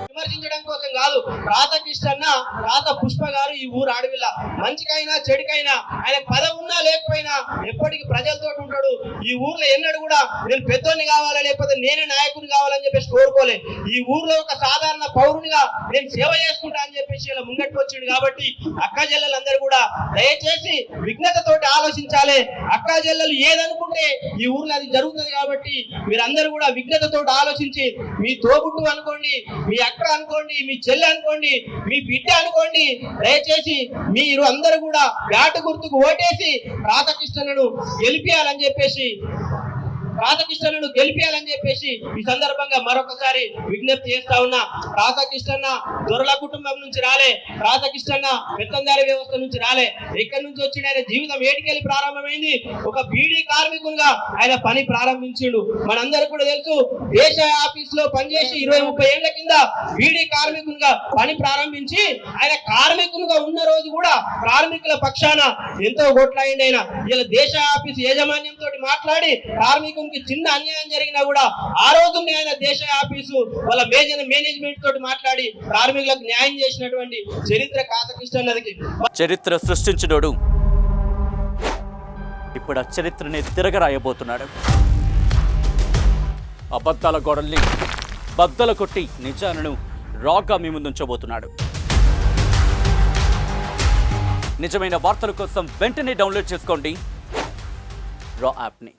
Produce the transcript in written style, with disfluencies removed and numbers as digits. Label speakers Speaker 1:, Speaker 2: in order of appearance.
Speaker 1: విమర్శించడం కోసం కాదు, రాధాకృష్ణ రాధ పుష్ప గారు ఈ ఊరు ఆడవిల్ల, మంచికైనా చెడుకైనా ఆయన పదవి ఉన్నా లేకపోయినా ఎప్పటికీ ప్రజలతో ఉంటాడు. ఈ ఊర్లో ఎన్నడూ కూడా నేను పెద్దోని కావాలా లేకపోతే నేనే నాయకుని కావాలని చెప్పేసి కోరుకోలే. ఈ ఊర్లో ఒక సాధారణ పౌరునిగా నేను సేవ చేసుకుంటా అని చెప్పేసి ఇలా ముంగట్టుకు వచ్చిండు. కాబట్టి అక్క చెల్లెలందరూ కూడా దయచేసి విఘ్నతతోటి ఆలోచించాలి. అక్క చెల్లెలు ఏదనుకుంటే ఈ ఊర్లో అది జరుగుతుంది. కాబట్టి మీరందరూ కూడా విఘ్నతతోటి ఆలోచించి మీ తోబుట్టు అనుకోండి, మీ అక్క అనుకోండి, మీ చెల్లె అనుకోండి, మీ బిడ్డ అనుకోండి, దయచేసి మీరు అందరూ కూడా బ్యాటు గుర్తుకు ఓటేసి రాధాకృష్ణను గెలిపియాలని చెప్పేసి ఈ సందర్భంగా మరొకసారి విజ్ఞప్తి చేస్తా ఉన్నా. రాధాకృష్ణ దొరల కుటుంబం నుంచి రాలే, రాధాకృష్ణ పెత్తందారి వ్యవస్థ నుంచి రాలే. ఎక్కడి నుంచి వచ్చిన ఆయన జీవితం ఏటికెళ్ళి ప్రారంభమైంది. ఒక బీడీ కార్మికునిగా ఆయన పని ప్రారంభించిండు. మనందరూ కూడా తెలుసు, దేశ ఆఫీస్ లో పనిచేసి 20-30 ఏళ్ల కింద బీడీ కార్మికునిగా పని ప్రారంభించి ఆయన కార్మికునిగా ఉన్న రోజు కూడా కార్మికుల పక్షాన ఎంతో కొట్లాడిండు. ఆయన ఇలా దేశ ఆఫీస్ యాజమాన్యంతో మాట్లాడి కార్మికునికి చిన్న అన్యాయం జరిగినా కూడా ఆ రోజు ఆయన దేశ ఆఫీసు వాళ్ళ మేనేజ్మెంట్ తోటి మాట్లాడి కార్మికులకు న్యాయం చేసినటువంటి చరిత్ర రాధాకృష్ణకి.
Speaker 2: చరిత్ర సృష్టించినోడు ఇప్పుడు ఆ చరిత్రని తిరగరాయబోతున్నాడు. అబద్ధాల గోడల్ని బద్దల కొట్టి నిజాలను రాగా మీ ముందుంచబోతున్నాడు. నిజమైన వార్తల కోసం వెంటనే డౌన్లోడ్ చేసుకోండి రా యాప్ని.